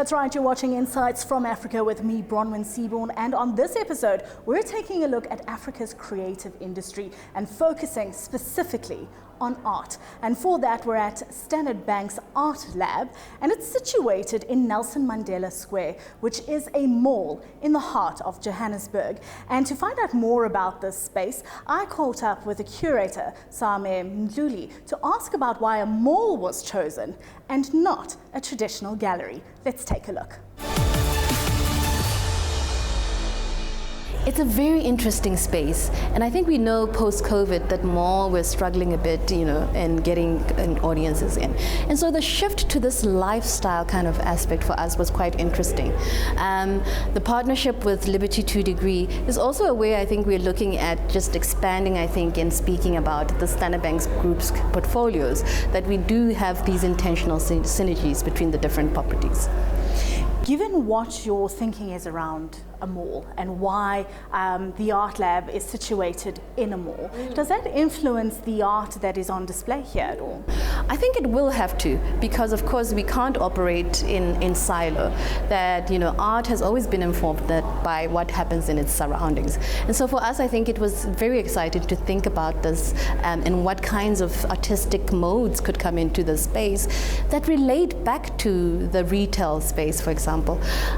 That's right, you're watching Insights from Africa with me, Bronwyn Seaborn, and on this episode, we're taking a look at Africa's creative industry and focusing specifically on art. And for that, we're at Standard Bank's Art Lab, and it's situated in Nelson Mandela Square, which is a mall in the heart of Johannesburg. And to find out more about this space, I caught up with the curator, Same Mdluli, to ask about why a mall was chosen and not a traditional gallery. Let's take a look. It's a very interesting space, and I think we know post-COVID that mall we're struggling a bit, in getting audiences in. And so the shift to this lifestyle kind of aspect for us was quite interesting. The partnership with Liberty 2 Degree is also a way I think we're looking at just expanding, I think, and speaking about the Standard Bank's group's portfolios, that we do have these intentional synergies between the different properties. Given what your thinking is around a mall and why the Art Lab is situated in a mall, does that influence the art that is on display here at all? I think it will have to, because of course we can't operate in silo. That art has always been informed by what happens in its surroundings. And so for us, I think it was very exciting to think about this and what kinds of artistic modes could come into the space that relate back to the retail space, for example.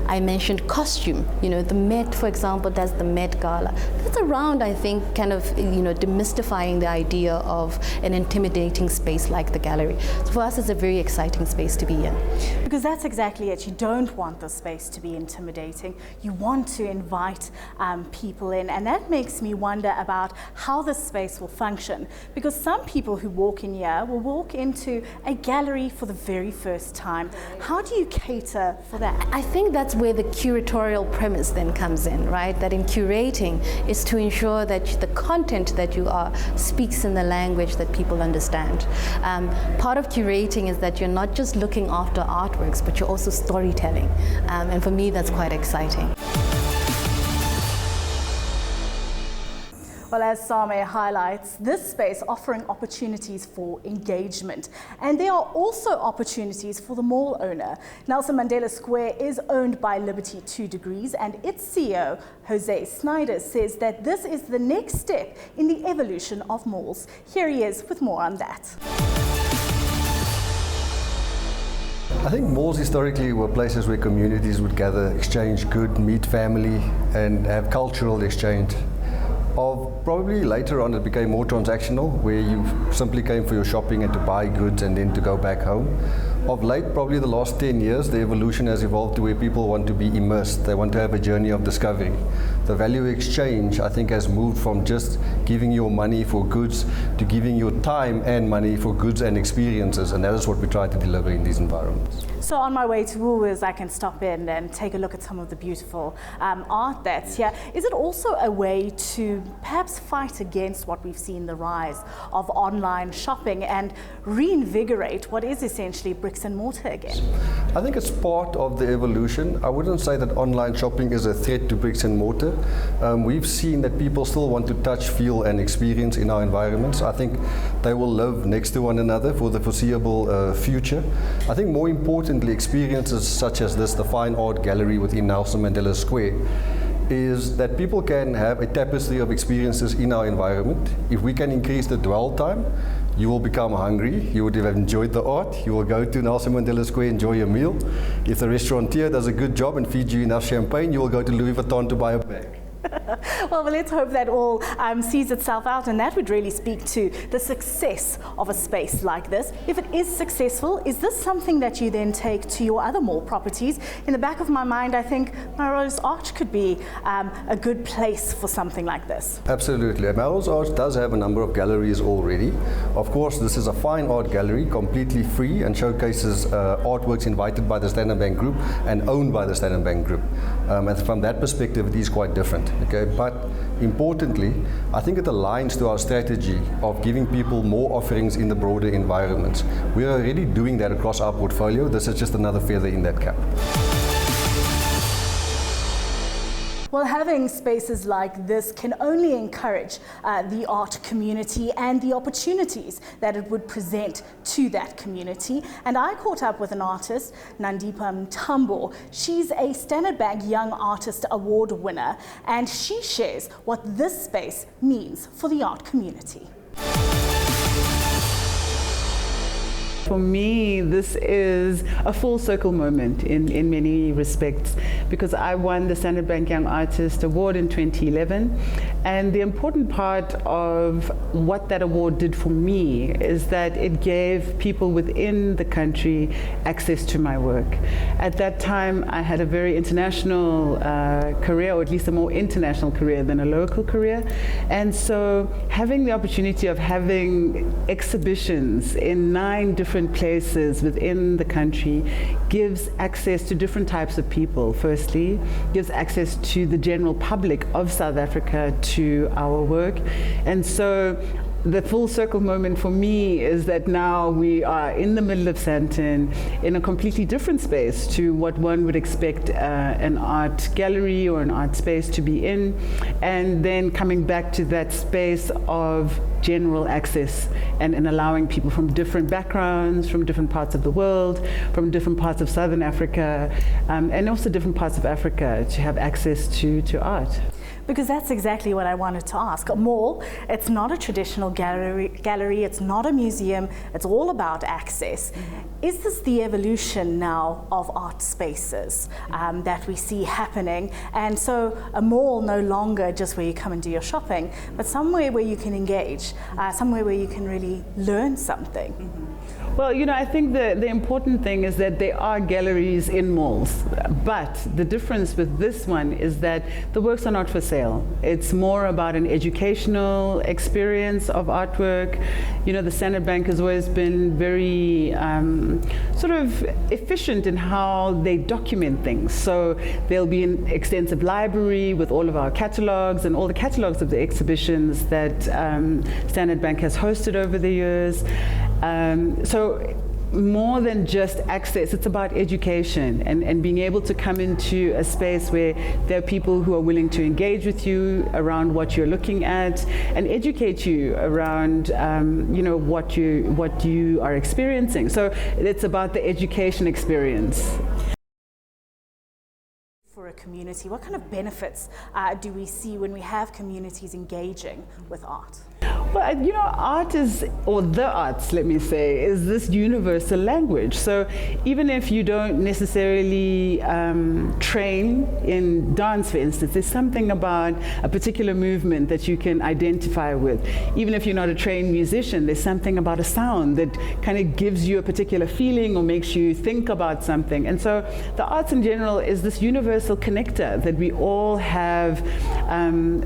I mentioned costume. The Met, for example, does the Met Gala. That's around, I think, kind of, demystifying the idea of an intimidating space like the gallery. So for us, it's a very exciting space to be in. Because that's exactly it. You don't want the space to be intimidating. You want to invite people in. And that makes me wonder about how the space will function. Because some people who walk in here will walk into a gallery for the very first time. How do you cater for that? I think that's where the curatorial premise then comes in, right? That in curating is to ensure that the content that you are speaks in the language that people understand. Part of curating is that you're not just looking after artworks, but you're also storytelling. And for me, that's quite exciting. Well, as Same highlights, this space offering opportunities for engagement. And there are also opportunities for the mall owner. Nelson Mandela Square is owned by Liberty 2 Degrees, and its CEO, Jose Snyder, says that this is the next step in the evolution of malls. Here he is with more on that. I think malls historically were places where communities would gather, exchange goods, meet family, and have cultural exchange. Probably later on it became more transactional, where you simply came for your shopping and to buy goods and then to go back home. Of late, probably the last 10 years, the evolution has evolved to where people want to be immersed. They want to have a journey of discovery. The value exchange, I think, has moved from just giving your money for goods to giving your time and money for goods and experiences, and that is what we try to deliver in these environments. So on my way to Woolworths, I can stop in and take a look at some of the beautiful art that's here. Is it also a way to perhaps fight against what we've seen, the rise of online shopping, and reinvigorate what is essentially bricks and mortar again? I think it's part of the evolution. I wouldn't say that online shopping is a threat to bricks and mortar. We've seen that people still want to touch, feel and experience in our environments. I think they will live next to one another for the foreseeable future. I think more importantly, experiences such as this, the Fine Art Gallery within Nelson Mandela Square, is that people can have a tapestry of experiences in our environment. If we can increase the dwell time, you will become hungry, you would have enjoyed the art, you will go to Nelson Mandela Square, enjoy a meal. If the restaurateur does a good job and feeds you enough champagne, you will go to Louis Vuitton to buy a bag. Well, let's hope that all sees itself out, and that would really speak to the success of a space like this. If it is successful, is this something that you then take to your other mall properties? In the back of my mind, I think Melrose Arch could be a good place for something like this. Absolutely. Melrose Arch does have a number of galleries already. Of course, this is a fine art gallery, completely free, and showcases artworks invited by the Standard Bank Group and owned by the Standard Bank Group. And from that perspective, it is quite different. Okay, but importantly, I think it aligns to our strategy of giving people more offerings in the broader environments. We are already doing that across our portfolio. This is just another feather in that cap. Well, having spaces like this can only encourage the art community and the opportunities that it would present to that community. And I caught up with an artist, Nandipam Tambo. She's a Standard Bank Young Artist Award winner, and she shares what this space means for the art community. For me, this is a full circle moment in many respects, because I won the Standard Bank Young Artist Award in 2011. And the important part of what that award did for me is that it gave people within the country access to my work. At that time, I had a very international career, or at least a more international career than a local career. And so having the opportunity of having exhibitions in 9 different places within the country gives access to different types of people. Firstly, gives access to the general public of South Africa to our work. And so the full circle moment for me is that now we are in the middle of Sandton in a completely different space to what one would expect an art gallery or an art space to be in, and then coming back to that space of general access and allowing people from different backgrounds, from different parts of the world, from different parts of Southern Africa, and also different parts of Africa to have access to art. Because that's exactly what I wanted to ask. A mall, it's not a traditional gallery, it's not a museum, it's all about access. Is this the evolution now of art spaces that we see happening? And so a mall no longer just where you come and do your shopping, but somewhere where you can engage, somewhere where you can really learn something. Well, you know, I think the important thing is that there are galleries in malls, but the difference with this one is that the works are not for sale. It's more about an educational experience of artwork. You know, the Standard Bank has always been very sort of efficient in how they document things. So there'll be an extensive library with all of our catalogs and all the catalogs of the exhibitions that Standard Bank has hosted over the years. So more than just access, it's about education and being able to come into a space where there are people who are willing to engage with you around what you're looking at and educate you around you know, what you are experiencing. So it's about the education experience. For a community, what kind of benefits do we see when we have communities engaging with art? Well, you know, art is, or the arts, let me say, is this universal language. So even if you don't necessarily train in dance, for instance, there's something about a particular movement that you can identify with. Even if you're not a trained musician, there's something about a sound that kind of gives you a particular feeling or makes you think about something. And so the arts in general is this universal connector that we all have,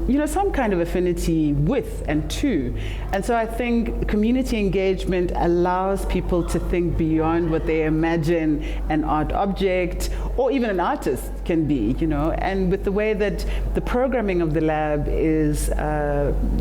you know, some kind of affinity with and to. And so I think community engagement allows people to think beyond what they imagine an art object or even an artist can be, you know. And with the way that the programming of the lab is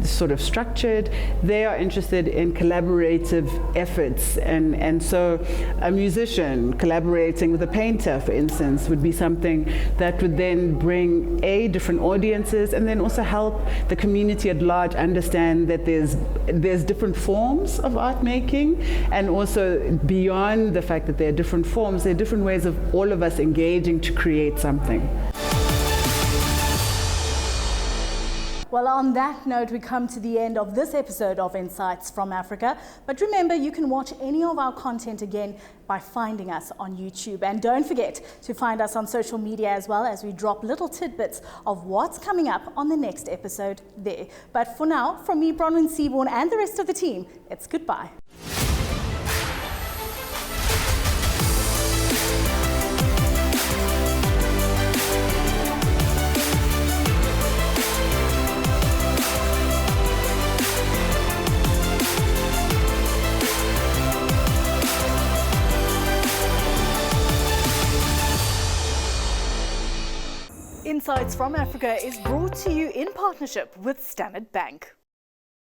sort of structured, they are interested in collaborative efforts. And so a musician collaborating with a painter, for instance, would be something that would then bring different audiences and then also help the community at large understand that there's different forms of art making, and also beyond the fact that there are different forms, there are different ways of all of us engaging to create something. Well, on that note, we come to the end of this episode of Insights from Africa. But remember, you can watch any of our content again by finding us on YouTube. And don't forget to find us on social media as well, as we drop little tidbits of what's coming up on the next episode there. But for now, from me, Bronwyn Seaborn, and the rest of the team, it's goodbye. Insights from Africa is brought to you in partnership with Standard Bank.